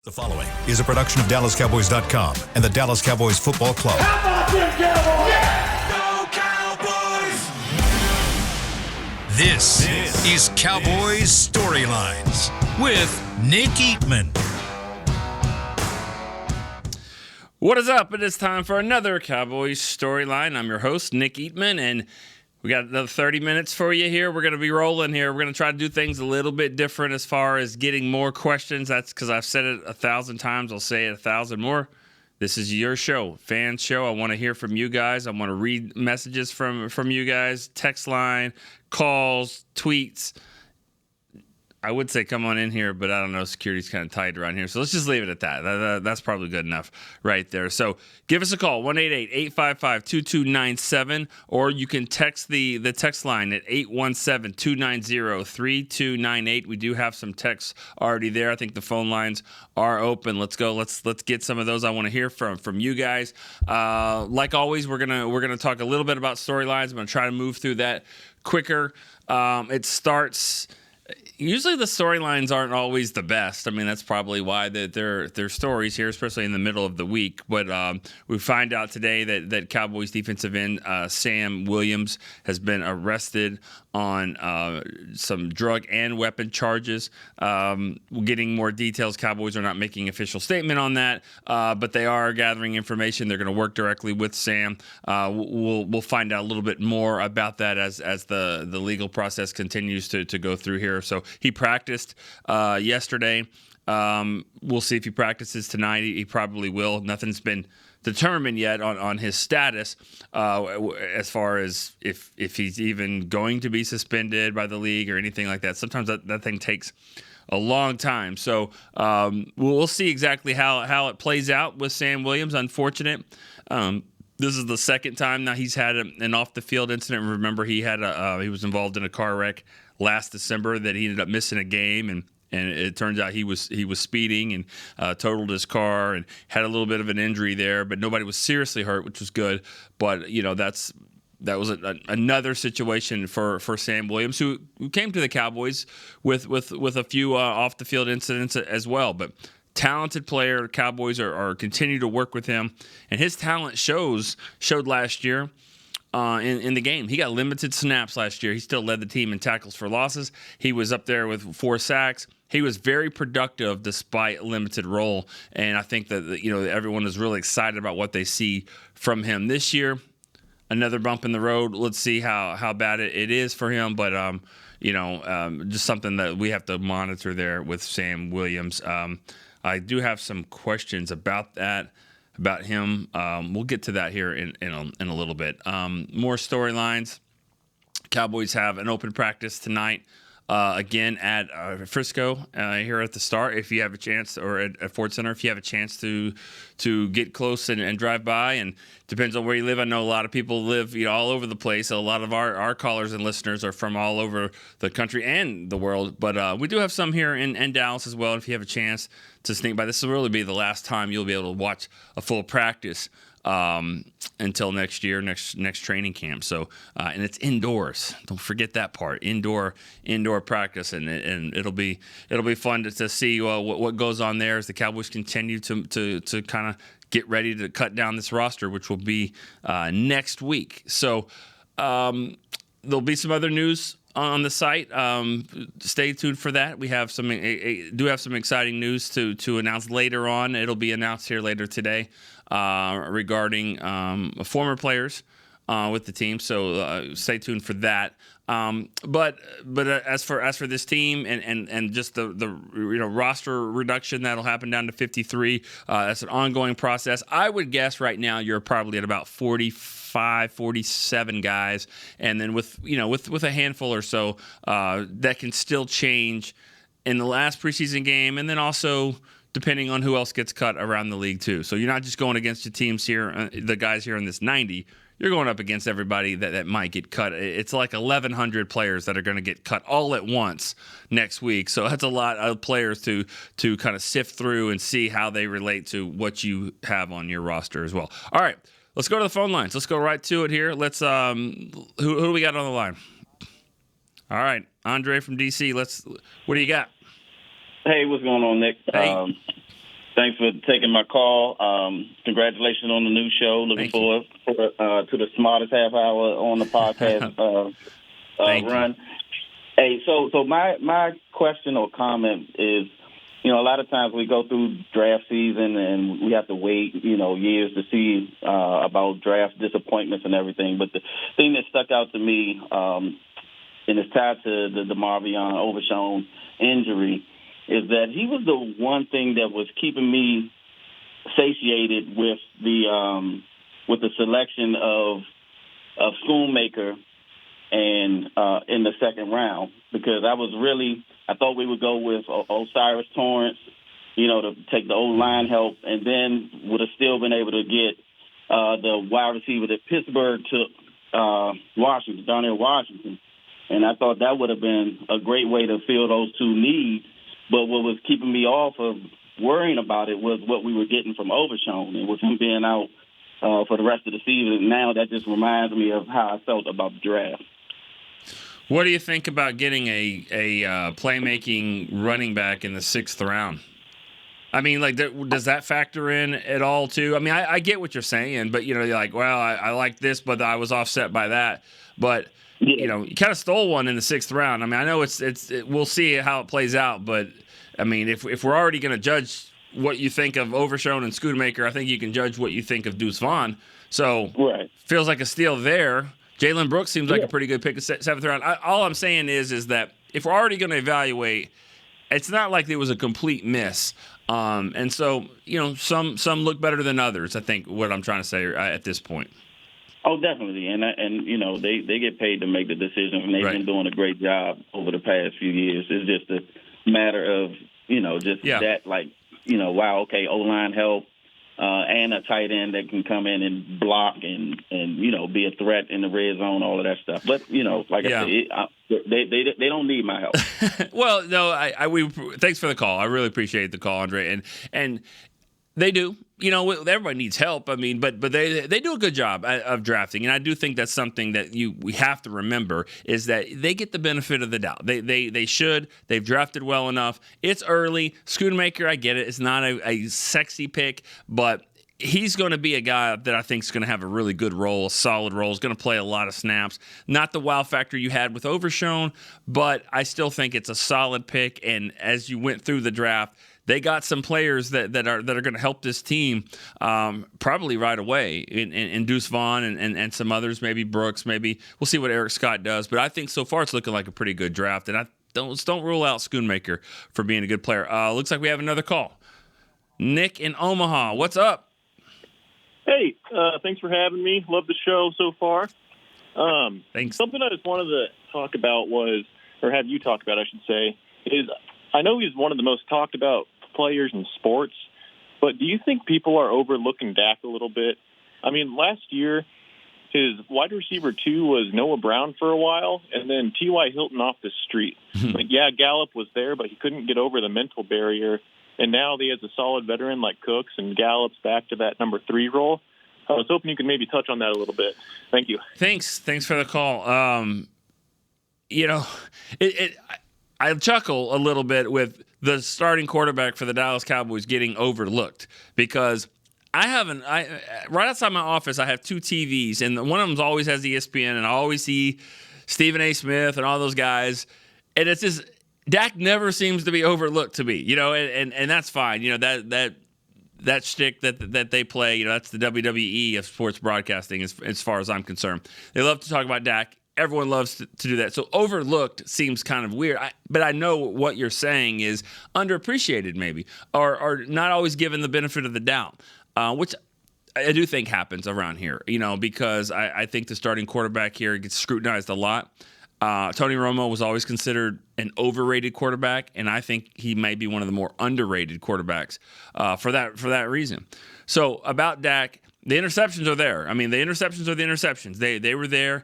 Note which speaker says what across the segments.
Speaker 1: The following is a production of DallasCowboys.com and the Dallas Cowboys Football Club.
Speaker 2: How about them Cowboys?
Speaker 3: Yeah! Go Cowboys!
Speaker 1: This is Cowboys Storylines with Nick Eatman.
Speaker 4: What is up? It is time for another Cowboys Storyline. I'm your host, Nick Eatman, and we got another 30 minutes for you here. We're going to be rolling here. We're going to try to do things a little bit different as far as getting more questions. That's because I've said it 1,000 times. I'll say it 1,000 more. This is your show, fan show. I want to hear from you guys. I want to read messages from you guys, text line, calls, tweets. I would say come on in here, but I don't know. Security's kind of tight around here. So let's just leave it at that. That's probably good enough right there. So give us a call, 1-888-855-2297, or you can text the text line at 817-290-3298. We do have some texts already there. I think the phone lines are open. Let's go. Let's get some of those. I want to hear from you guys. Like always, we're gonna talk a little bit about storylines. I'm gonna try to move through that quicker. It starts. Usually the storylines aren't always the best. I mean, that's probably why they're stories here, especially in the middle of the week. But we find out today that Cowboys defensive end Sam Williams has been arrested on some drug and weapon charges. Getting more details. Cowboys are not making official statement on that, but they are gathering information. They're going to work directly with Sam. We'll find out a little bit more about that as the legal process continues to go through here. So he practiced yesterday. We'll see if he practices tonight. He probably will. Nothing's been determined yet on his status as far as if he's even going to be suspended by the league or anything like that. Sometimes that thing takes a long time. So we'll see exactly how it plays out with Sam Williams. Unfortunate. This is the second time now he's had an off-the-field incident. Remember, he was involved in a car wreck last December that he ended up missing a game, and it turns out he was speeding and totaled his car and had a little bit of an injury there, but nobody was seriously hurt, which was good. But that was another situation for Sam Williams, who came to the Cowboys with a few off-the-field incidents as well, but. Talented player. Cowboys are continue to work with him, and his talent showed last year in the game. He got limited snaps last year. He still led the team in tackles for losses. He was up there with 4 sacks. He was very productive despite limited role, and I think that everyone is really excited about what they see from him this year. Another bump in the road. Let's see how bad it is for him, but just something that we have to monitor there with Sam Williams. I do have some questions about him. We'll get to that here in a little bit. More storylines. Cowboys have an open practice tonight. Again at Frisco here at the start. If you have a chance, or at Ford Center, if you have a chance to get close and drive by, and depends on where you live. I know a lot of people live all over the place. A lot of our callers and listeners are from all over the country and the world, but we do have some here in Dallas as well. If you have a chance to sneak by, this will really be the last time you'll be able to watch a full practice until next year, next training camp. So, and it's indoors. Don't forget that part. Indoor practice, and it'll be fun to see what goes on there as the Cowboys continue to kind of get ready to cut down this roster, which will be next week. So, there'll be some other news on the site. Stay tuned for that. We have some exciting news to announce later on. It'll be announced here later today regarding former players with the team. So stay tuned for that. But as for this team and just the roster reduction that'll happen down to 53, that's an ongoing process. I would guess right now you're probably at about 45, 47 guys, and then with a handful or so that can still change in the last preseason game, and then also depending on who else gets cut around the league too. So you're not just going against the teams here, the guys here in this 90. You're going up against everybody that might get cut. It's like 1,100 players that are going to get cut all at once next week. So that's a lot of players to kind of sift through and see how they relate to what you have on your roster as well. All right, let's go to the phone lines. Let's go right to it here. Let's who do we got on the line? All right, Andre from DC. What do you got?
Speaker 5: Hey, what's going on, Nick?
Speaker 4: Hey.
Speaker 2: Thanks for taking my call. Congratulations on the new show. Looking forward to the smartest half hour on the podcast run. Hey, so my question or comment is, a lot of times we go through draft season and we have to wait, years to see about draft disappointments and everything. But the thing that stuck out to me, and it's tied to the Marvion Overshown injury, is that he was the one thing that was keeping me satiated with the selection of Schoonmaker and in the second round, because I thought we would go with Osiris Torrance, to take the O-line help, and then would have still been able to get the wide receiver that Pittsburgh took, Washington, Darnell Washington. And I thought that would have been a great way to fill those two needs. But what was keeping me off of worrying about it was what we were getting from Overshown, and with him being out for the rest of the season. Now that just reminds me of how I felt about the draft.
Speaker 4: What do you think about getting a playmaking running back in the 6th round? I mean, does that factor in at all, too? I mean, I get what you're saying, but, you're like, well, I like this, but I was offset by that. But, you kind of stole one in the 6th round. I mean, I know we'll see how it plays out, but, I mean, if we're already going to judge what you think of Overshown and Schoonmaker, I think you can judge what you think of Deuce Vaughn. So, feels like a steal there. Jalen Brooks seems like a pretty good pick of 7th round. All I'm saying is that if we're already going to evaluate, it's not like it was a complete miss. And so, some look better than others, I think, what I'm trying to say at this point.
Speaker 2: Oh, definitely. And they get paid to make the decision, and they've been doing a great job over the past few years. It's just a matter of, that, wow, okay, O-line help. And a tight end that can come in and block and be a threat in the red zone, all of that stuff. But I said, they don't need my help.
Speaker 4: Well, no, we thanks for the call. I really appreciate the call, Andre, and they do. Everybody needs help. I mean, but they do a good job of drafting, and I do think that's something that we have to remember is that they get the benefit of the doubt. They should. They've drafted well enough. It's early. Schoonmaker, I get it. It's not a sexy pick, but he's going to be a guy that I think is going to have a really good role, a solid role. He's going to play a lot of snaps. Not the wow factor you had with Overshown, but I still think it's a solid pick. And as you went through the draft, they got some players that are going to help this team probably right away in Deuce Vaughn and some others, maybe Brooks, maybe we'll see what Eric Scott does. But I think so far it's looking like a pretty good draft, and I don't rule out Schoonmaker for being a good player. Looks like we have another call. Nick in Omaha, what's up?
Speaker 5: Hey, thanks for having me. Love the show so far.
Speaker 4: Thanks.
Speaker 5: Something I just wanted to talk about or have you talk about, I should say, is I know he's one of the most talked about players in sports, but do you think people are overlooking Dak a little bit? I mean, last year, his wide receiver 2 was Noah Brown for a while, and then T.Y. Hilton off the street. Gallup was there, but he couldn't get over the mental barrier, and now he has a solid veteran like Cooks, and Gallup's back to that number 3 role. I was hoping you could maybe touch on that a little bit. Thank you.
Speaker 4: Thanks for the call. I chuckle a little bit with the starting quarterback for the Dallas Cowboys getting overlooked because right outside my office, I have 2 TVs, and one of them always has ESPN, and I always see Stephen A. Smith and all those guys, and it's just Dak never seems to be overlooked to me, and that's fine, that shtick that they play, that's the WWE of sports broadcasting as far as I'm concerned. They love to talk about Dak. Everyone loves to do that. So overlooked seems kind of weird. But I know what you're saying is underappreciated maybe or not always given the benefit of the doubt, which I do think happens around here, because I think the starting quarterback here gets scrutinized a lot. Tony Romo was always considered an overrated quarterback, and I think he may be one of the more underrated quarterbacks for that reason. So about Dak, the interceptions are there. I mean, the interceptions are the interceptions. They were there.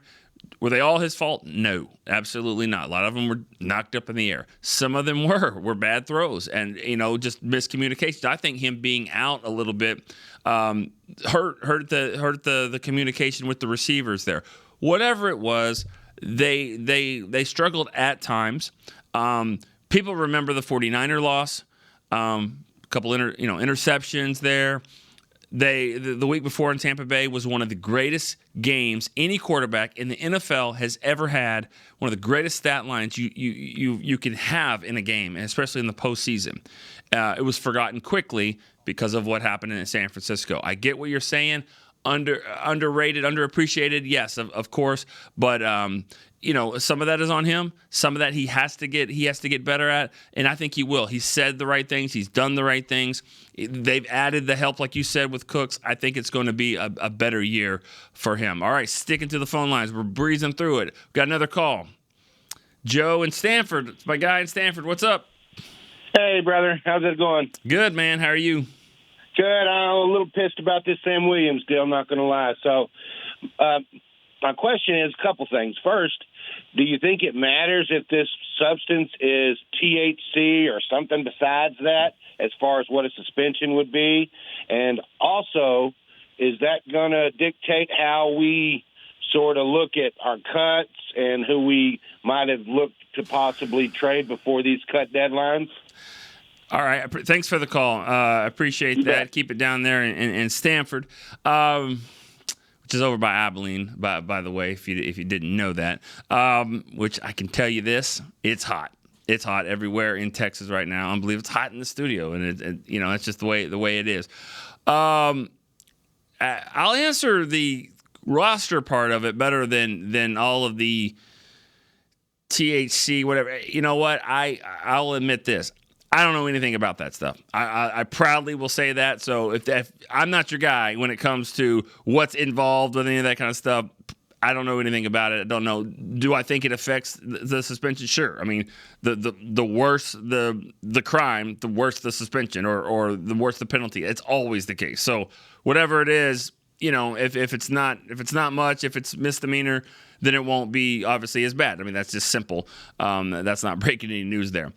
Speaker 4: Were they all his fault? No, absolutely not. A lot of them were knocked up in the air. Some of them were bad throws and, just miscommunication. I think him being out a little bit hurt the communication with the receivers there. Whatever it was, they struggled at times. People remember the 49er loss. couple interceptions there. The week before in Tampa Bay was one of the greatest games any quarterback in the NFL has ever had. One of the greatest stat lines you can have in a game, especially in the postseason. It was forgotten quickly because of what happened in San Francisco. I get what you're saying. Underrated, underappreciated, yes, of course. But some of that is on him. Some of that he has to get better at, and I think he will. He said the right things. He's done the right things. They've added the help, like you said, with Cooks. I think it's going to be a better year for him. All right, sticking to the phone lines. We're breezing through it. Got another call. Joe in Stanford. It's my guy in Stanford. What's up?
Speaker 6: Hey, brother. How's it going?
Speaker 4: Good, man. How are you?
Speaker 6: Good. I'm a little pissed about this Sam Williams deal, I'm not going to lie. So my question is a couple things. First, do you think it matters if this substance is THC or something besides that as far as what a suspension would be? And also, is that going to dictate how we sort of look at our cuts and who we might have looked to possibly trade before these cut deadlines?
Speaker 4: All right. Thanks for the call. I appreciate that. Keep it down there in Stanford, which is over by Abilene, by the way, if you didn't know that. Which I can tell you this, it's hot. It's hot everywhere in Texas right now. Unbelievable. It's hot in the studio, and it's just the way it is. I'll answer the roster part of it better than all of the THC, whatever. You know what? I'll admit this. I don't know anything about that stuff. I proudly will say that. So if I'm not your guy when it comes to what's involved with any of that kind of stuff, I don't know anything about it. I don't know. Do I think it affects the suspension? Sure. I mean, the worse the crime, the worse the suspension or the worse the penalty. It's always the case. So whatever it is, if it's not much, if it's misdemeanor, then it won't be obviously as bad. I mean, that's just simple. That's not breaking any news there.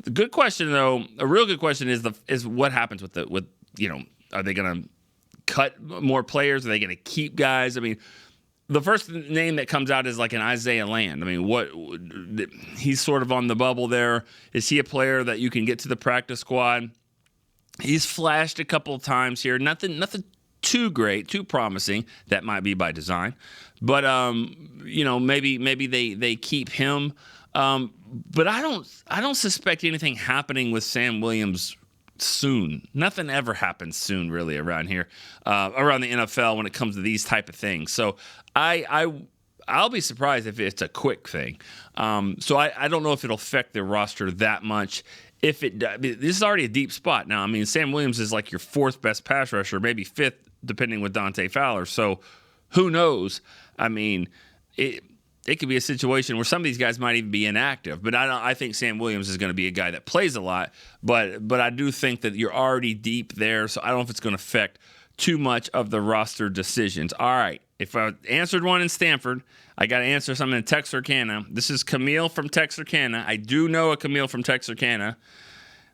Speaker 4: The good question, though, a real good question is what happens with are they going to cut more players? Are they going to keep guys? I mean, the first name that comes out is like an Isaiah Land. I mean, he's sort of on the bubble there. Is he a player that you can get to the practice squad? He's flashed a couple of times here. Nothing too great, too promising. That might be by design, but maybe they keep him. But I don't suspect anything happening with Sam Williams soon. Nothing ever happens soon, really, around here, around the NFL when it comes to these type of things. So I'll be surprised if it's a quick thing. So I don't know if it'll affect their roster that much. If it does, this is already a deep spot now. I mean, Sam Williams is like your fourth best pass rusher, maybe fifth, depending with Dante Fowler. So who knows? I mean, it could be a situation where some of these guys might even be inactive. But I think Sam Williams is going to be a guy that plays a lot. But I do think that you're already deep there, so I don't know if it's going to affect too much of the roster decisions. All right, if I answered one in Stanford, I got to answer something in Texarkana. This is Camille from Texarkana. I do know a Camille from Texarkana.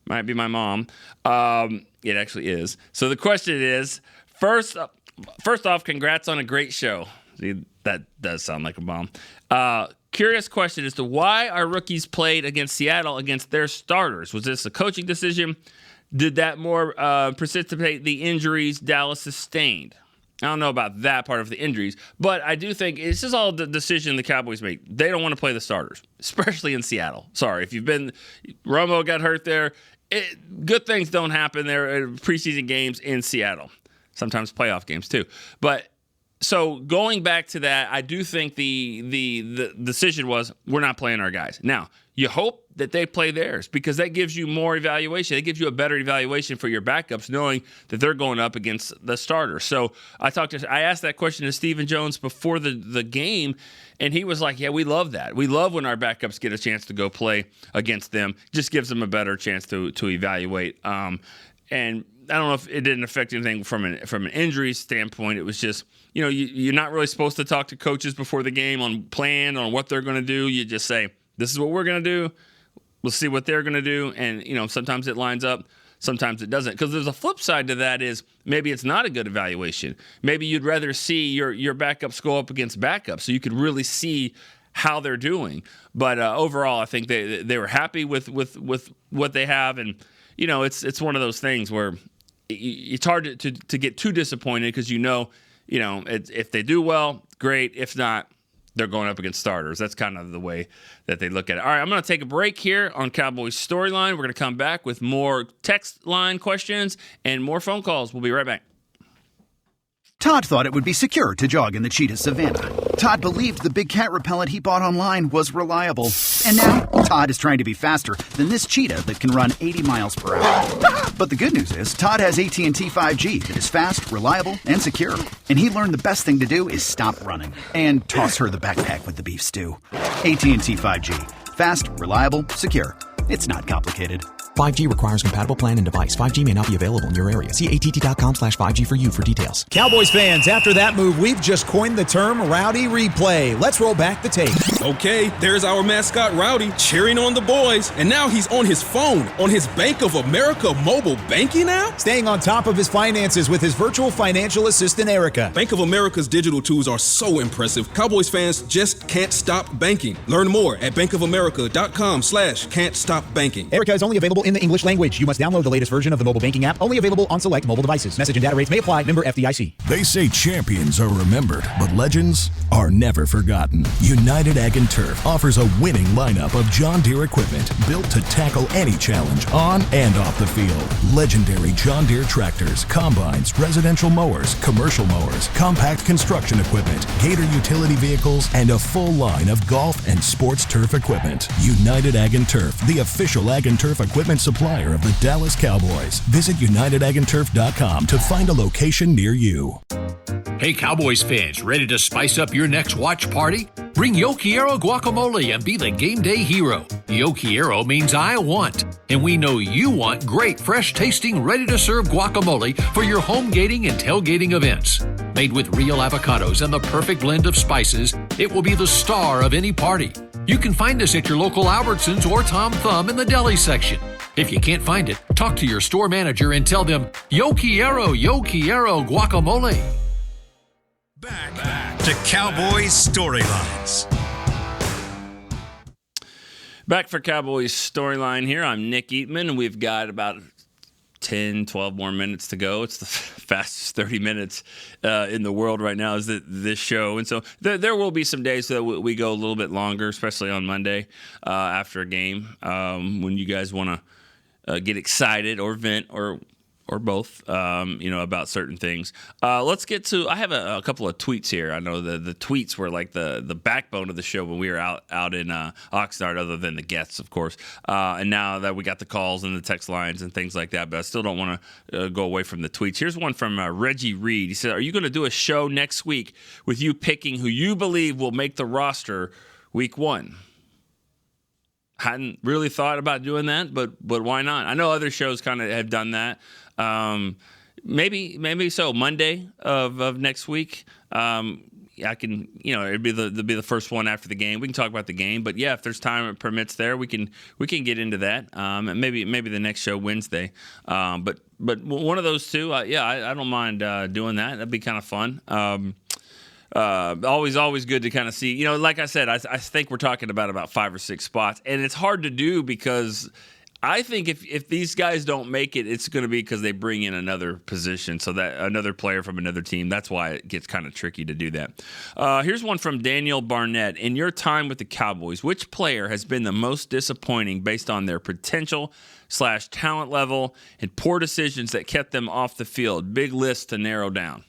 Speaker 4: Might be my mom. It actually is. So the question is, first off, congrats on a great show. See, that does sound like a bomb. Curious question as to why our rookies played against Seattle against their starters. Was this a coaching decision? Did that more precipitate the injuries Dallas sustained? I don't know about that part of the injuries, but I do think it's just all the decision the Cowboys make. They don't want to play the starters, especially in Seattle. Sorry, if you've been – Romo got hurt there. Good things don't happen there in preseason games in Seattle. Sometimes playoff games too. But – so going back to that, I do think the decision was we're not playing our guys. Now, you hope that they play theirs because that gives you more evaluation. It gives you a better evaluation for your backups knowing that they're going up against the starter. So I asked that question to Stephen Jones before the game, and he was like, yeah, we love that. We love when our backups get a chance to go play against them. Just gives them a better chance to evaluate. And I don't know if it didn't affect anything from an injury standpoint. It was just, you're not really supposed to talk to coaches before the game on what they're going to do. You just say, this is what we're going to do. We'll see what they're going to do. And, sometimes it lines up. Sometimes it doesn't. Because there's a flip side to that is maybe it's not a good evaluation. Maybe you'd rather see your backups go up against backups so you could really see how they're doing. But overall, I think they were happy with what they have. And, it's one of those things where it's hard to get too disappointed because if they do well, great. If not, they're going up against starters. That's kind of the way that they look at it. All right, I'm going to take a break here on Cowboys Storyline. We're going to come back with more text line questions and more phone calls. We'll be right back.
Speaker 7: Todd thought it would be secure to jog in the cheetah savanna. Todd believed the big cat repellent he bought online was reliable. And now, Todd is trying to be faster than this cheetah that can run 80 miles per hour. But the good news is, Todd has AT&T 5G that is fast, reliable, and secure. And he learned the best thing to do is stop running and toss her the backpack with the beef stew. AT&T 5G. Fast, reliable, secure. It's not complicated.
Speaker 8: 5G requires compatible plan and device. 5G may not be available in your area. See att.com/5G for you for details.
Speaker 9: Cowboys fans, after that move, we've just coined the term Rowdy Replay. Let's roll back the tape.
Speaker 10: Okay, there's our mascot Rowdy cheering on the boys. And now he's on his phone, on his Bank of America mobile banking app?
Speaker 9: Staying on top of his finances with his virtual financial assistant, Erica.
Speaker 10: Bank of America's digital tools are so impressive. Cowboys fans just can't stop banking. Learn more at bankofamerica.com/can't-stop-banking.
Speaker 9: Erica is only available in the English language. You must download the latest version of the mobile banking app, only available on select mobile devices. Message and data rates may apply. Member FDIC.
Speaker 1: They say champions are remembered, but legends are never forgotten. United Ag and Turf offers a winning lineup of John Deere equipment built to tackle any challenge on and off the field. Legendary John Deere tractors, combines, residential mowers, commercial mowers, compact construction equipment, Gator utility vehicles, and a full line of golf and sports turf equipment. United Ag and Turf, the official Ag and Turf equipment supplier of the Dallas Cowboys. Visit UnitedAgAndTurf.com to find a location near you.
Speaker 11: Hey Cowboys fans, ready to spice up your next watch party? Bring Yo Quiero guacamole and be the game day hero. Yo Quiero means I want, and we know you want great, fresh tasting, ready to serve guacamole for your home gating and tailgating events. Made with real avocados and the perfect blend of spices, it will be the star of any party. You can find us at your local Albertsons or Tom Thumb in the deli section. If you can't find it, talk to your store manager and tell them, Yo Quiero guacamole.
Speaker 1: Back to Cowboys Storylines.
Speaker 4: Back for Cowboys Storyline here. I'm Nick Eatman, and we've got about 10, 12 more minutes to go. It's the fastest 30 minutes in the world right now is this show. And so there will be some days that we go a little bit longer, especially on Monday after a game when you guys want to get excited or vent or both, about certain things. Let's get to. I have a couple of tweets here. I know the tweets were like the backbone of the show when we were out in Oxnard, other than the guests, of course. And now that we got the calls and the text lines and things like that, but I still don't want to go away from the tweets. Here's one from Reggie Reed. He said, "Are you going to do a show next week with you picking who you believe will make the roster week 1?" Hadn't really thought about doing that, but why not? I know other shows kind of have done that. Maybe so. Monday of next week. I can, it'd be the first one after the game. We can talk about the game, but yeah, if there's time and permits there, we can get into that. And maybe the next show Wednesday. But one of those two, I don't mind doing that. That'd be kind of fun. Always good to kind of see. Like I said, I think we're talking about 5 or 6 spots, and it's hard to do because I think if these guys don't make it, it's going to be because they bring in another position, so that another player from another team. That's why it gets kind of tricky to do that. Here's one from Daniel Barnett. In your time with the Cowboys, which player has been the most disappointing based on their potential / talent level and poor decisions that kept them off the field? Big list to narrow down.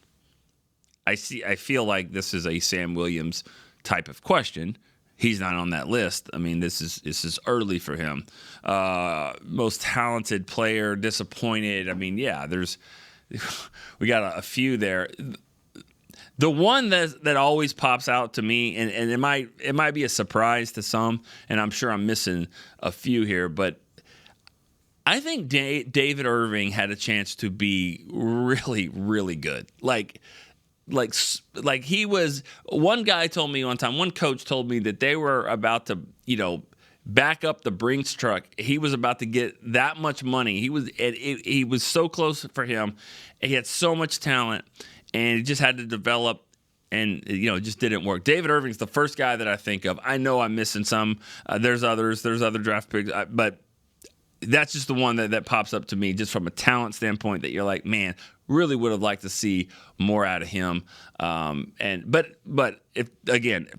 Speaker 4: I feel like this is a Sam Williams type of question. He's not on that list. I mean, this is early for him. Most talented player, disappointed. I mean, yeah, we got a few there. The one that always pops out to me, and it might be a surprise to some, and I'm sure I'm missing a few here, but I think David Irving had a chance to be really, really good. Like he was. One guy told me one time, one coach told me that they were about to, back up the Brinks truck. He was about to get that much money. He was so close for him. He had so much talent, and he just had to develop, and it just didn't work. David Irving's the first guy that I think of. I know I'm missing some. There's others. There's other draft picks, but that's just the one that pops up to me, just from a talent standpoint, that you're like, man, really would have liked to see more out of him. But if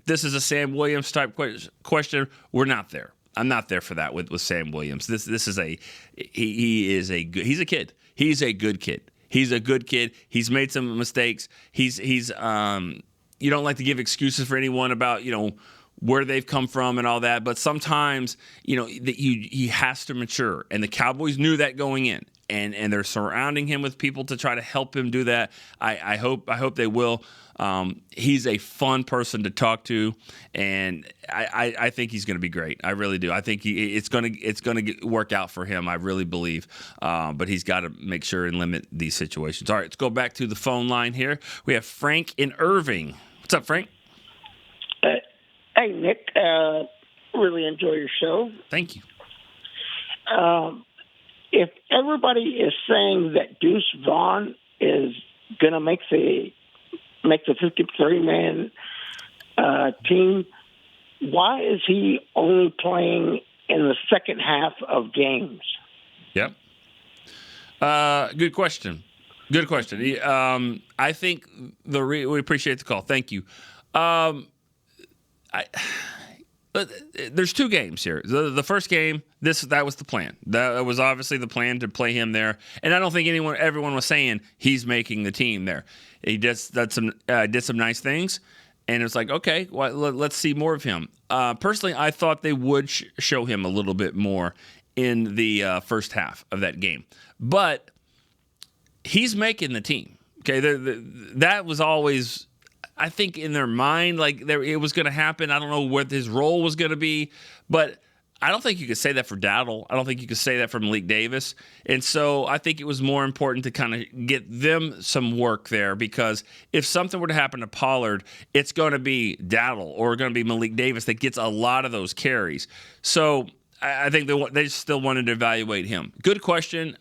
Speaker 4: this is a Sam Williams type question, we're not there. I'm not there for that with Sam Williams. This is he's a kid. He's a good kid. He's a good kid. He's made some mistakes. He's you don't like to give excuses for anyone about, where they've come from and all that, but sometimes, he has to mature, and the Cowboys knew that going in, and they're surrounding him with people to try to help him do that. I hope they will. He's a fun person to talk to, and I think he's going to be great. I really do. I think it's going to work out for him. I really believe, but he's got to make sure and limit these situations. All right, let's go back to the phone line here. We have Frank in Irving. What's up, Frank?
Speaker 12: Hey, Nick. Really enjoy your show.
Speaker 4: Thank you.
Speaker 12: If everybody is saying that Deuce Vaughn is going to make the 53-man team, why is he only playing in the second half of games?
Speaker 4: Yep. Good question. I think we appreciate the call. Thank you. There's two games here. The first game, that was the plan. That was obviously the plan, to play him there. And I don't think everyone was saying he's making the team there. He did some nice things, and it's like, okay, well, let's see more of him. Personally, I thought they would show him a little bit more in the first half of that game, but he's making the team. Okay, that was always, I think, in their mind, it was going to happen. I don't know what his role was going to be, but I don't think you could say that for Dowdle. I don't think you could say that for Malik Davis. And so I think it was more important to kind of get them some work there, because if something were to happen to Pollard, it's going to be Dowdle or going to be Malik Davis that gets a lot of those carries. So I think they still wanted to evaluate him. Good question.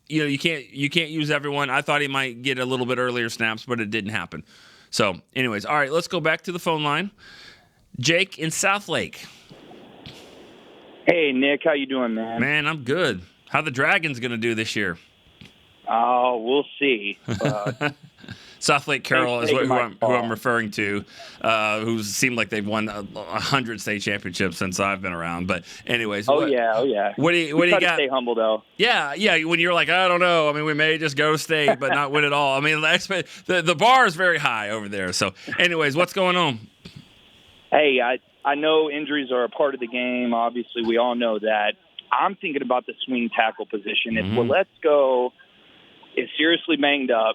Speaker 4: You can't use everyone. I thought he might get a little bit earlier snaps, but it didn't happen. So, anyways, all right, let's go back to the phone line. Jake in Southlake.
Speaker 13: Hey, Nick, how you doing, man?
Speaker 4: Man, I'm good. How the Dragons going to do this year?
Speaker 13: Oh, we'll see.
Speaker 4: Southlake Carroll is who I'm referring to, who seemed like they've won 100 state championships since I've been around. But anyways.
Speaker 13: Oh, yeah.
Speaker 4: What do you got?
Speaker 13: To stay humble, though.
Speaker 4: Yeah. When you're like, I don't know. I mean, we may just go state, but not win it all. I mean, the bar is very high over there. So anyways, what's going on?
Speaker 13: Hey, I know injuries are a part of the game. Obviously, we all know that. I'm thinking about the swing tackle position. If Waletzko is seriously banged up,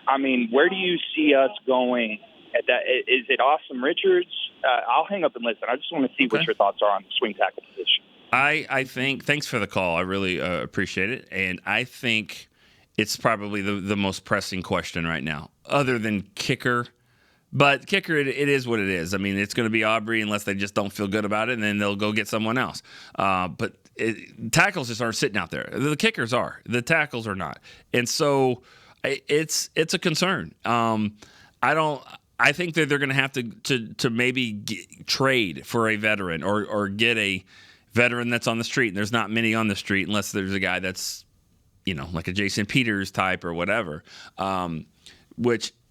Speaker 13: I mean, where do you see us going at that? Is it Awesome Richards? I'll hang up and listen. I just want to see what your thoughts are on the swing tackle position.
Speaker 4: I think, thanks for the call. I really appreciate it. And I think it's probably the most pressing question right now, other than kicker. But kicker, it is what it is. I mean, it's going to be Aubrey unless they just don't feel good about it, and then they'll go get someone else. But tackles just aren't sitting out there. The kickers are. The tackles are not. And so it's a concern. I think that they're going to have to maybe trade for a veteran or get a veteran that's on the street. And there's not many on the street unless there's a guy that's, like a Jason Peters type or whatever, which –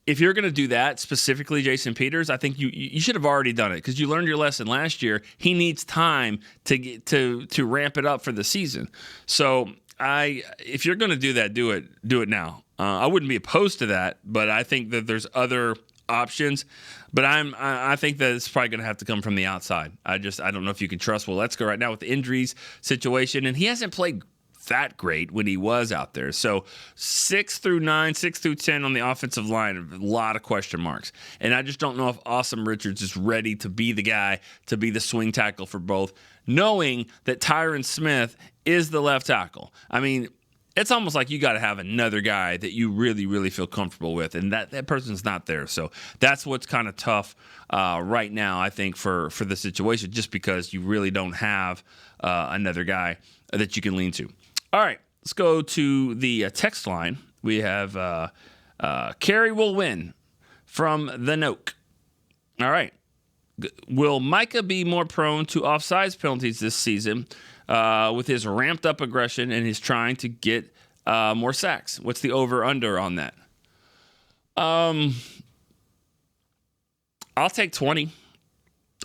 Speaker 4: if you're going to do that, specifically Jason Peters, I think you should have already done it, because you learned your lesson last year. He needs time to ramp it up for the season. So if you're going to do that, do it now. I wouldn't be opposed to that, but I think that there's other options. But I think that it's probably going to have to come from the outside. I don't know if you can trust Waletzko right now with the injuries situation, and he hasn't played that great when he was out there. So 6 through 9, 6 through 10 on the offensive line, a lot of question marks. And I just don't know if Awesome Richards is ready to be the guy to be the swing tackle for both, knowing that Tyron Smith is the left tackle. I mean, it's almost like you got to have another guy that you really, really feel comfortable with, and that person's not there. So that's what's kind of tough right now, I think, for the situation, just because you really don't have another guy that you can lean to. All right, let's go to the text line. We have Carrie will win from the Noke. All right. Will Micah be more prone to offsides penalties this season with his ramped up aggression and his trying to get more sacks. What's the over/under on that? I'll take 20.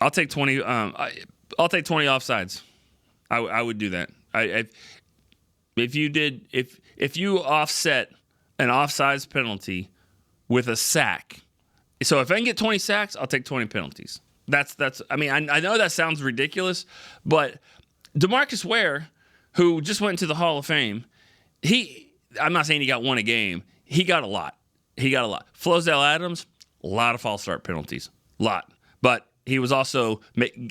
Speaker 4: I'll take 20. I'll take 20 offsides. I would do that. If you offset an offsides penalty with a sack, so if I can get 20 sacks, I'll take 20 penalties. That's. I mean, I know that sounds ridiculous, but DeMarcus Ware, who just went into the Hall of Fame, I'm not saying he got one a game. He got a lot. Flozell Adams, a lot of false start penalties, but he was also,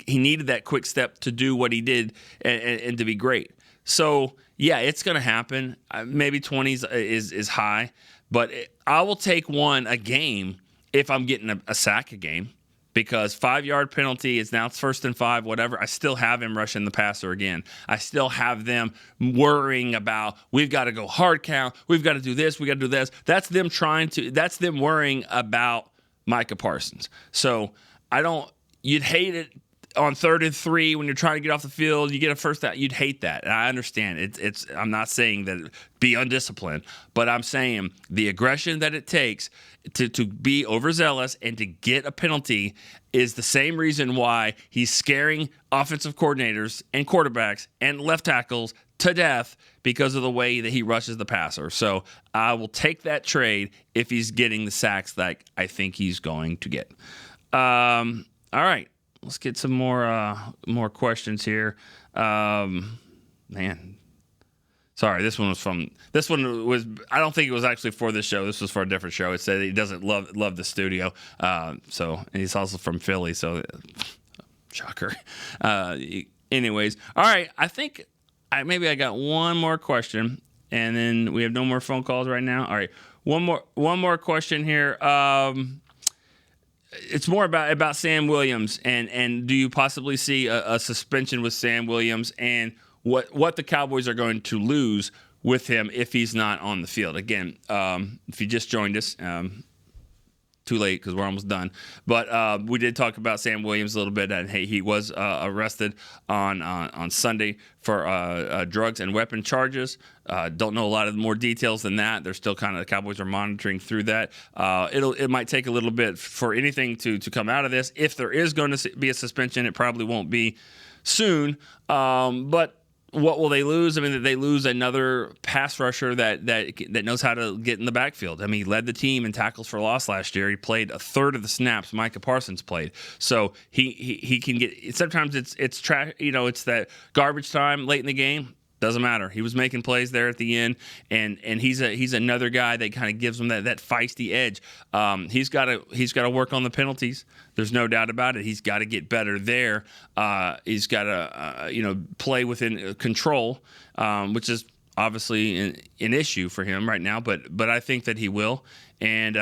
Speaker 4: he needed that quick step to do what he did and to be great. So, yeah, it's going to happen. Maybe 20 is high, but I will take one a game if I'm getting a sack a game, because 5-yard penalty is now 1st and 5, whatever. I still have him rushing the passer again. I still have them worrying about, we've got to go hard count, we've got to do this, we got to do this. That's them worrying about Micah Parsons. So you'd hate it on 3rd and 3 when you're trying to get off the field, you get a first down. You'd hate that. And I understand. I'm not saying that be undisciplined, but I'm saying the aggression that it takes to be overzealous and to get a penalty is the same reason why he's scaring offensive coordinators and quarterbacks and left tackles to death, because of the way that he rushes the passer. So I will take that trade if he's getting the sacks that I think he's going to get. All right. Let's get some more questions here. Man, sorry, this one was. I don't think it was actually for this show. This was for a different show. It said he doesn't love the studio. And he's also from Philly. So, shocker. Anyways, all right. I think maybe I got one more question, and then we have no more phone calls right now. All right, one more question here. It's more about Sam Williams, and do you possibly see a suspension with Sam Williams, and what the Cowboys are going to lose with him if he's not on the field? Again, if you just joined us, too late because we're almost done. But we did talk about Sam Williams a little bit, and hey, he was arrested on Sunday for drugs and weapon charges. Don't know a lot of more details than that. They're still the Cowboys are monitoring through that. It might take a little bit for anything to come out of this. If there is going to be a suspension, it probably won't be soon. But what will they lose? I mean, they lose another pass rusher that knows how to get in the backfield. I mean, he led the team in tackles for loss last year. He played a third of the snaps Micah Parsons played. So he can get. Sometimes it's that garbage time late in the game. Doesn't matter. He was making plays there at the end, and he's another guy that kind of gives him that feisty edge. He's got to work on the penalties. There's no doubt about it. He's got to get better there. He's got to play within control, which is obviously an issue for him right now. But I think that he will. And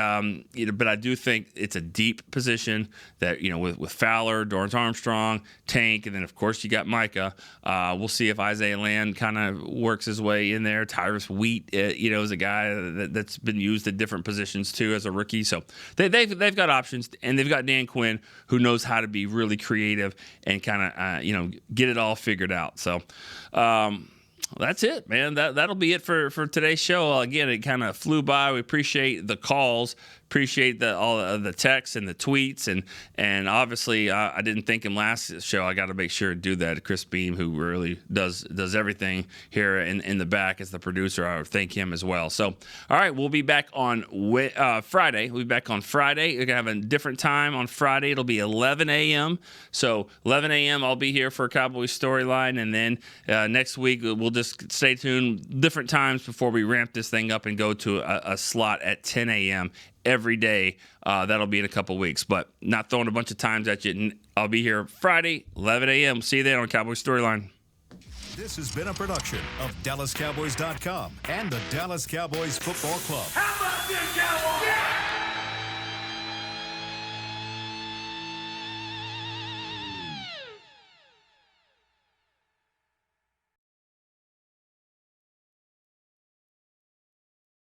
Speaker 4: but I do think it's a deep position that with Fowler, Dorrance Armstrong, Tank, and then of course you got Micah. We'll see if Isaiah Land kind of works his way in there. Tyrus Wheat, is a guy that's been used at different positions too as a rookie. So they've got options, and they've got Dan Quinn, who knows how to be really creative and kind of get it all figured out. So. That's it, man. That'll be it for today's show. Again, it kind of flew by. We appreciate the calls, appreciate all of the texts and the tweets, and obviously I didn't thank him last show. I got to make sure to do that. Chris Beam, who really does everything here in the back as the producer, I would thank him as well. So, all right, we'll be back on Friday. We'll be back on Friday. We're gonna have a different time on Friday. It'll be 11 a.m. So 11 a.m. I'll be here for Cowboys Storyline, and then next week we'll just stay tuned different times before we ramp this thing up and go to a slot at 10 a.m. every day. That'll be in a couple weeks, but not throwing a bunch of times at you. I'll be here Friday, 11 a.m. See you there on Cowboys Storyline.
Speaker 1: This has been a production of DallasCowboys.com and the Dallas Cowboys Football Club.
Speaker 3: How about them Cowboys?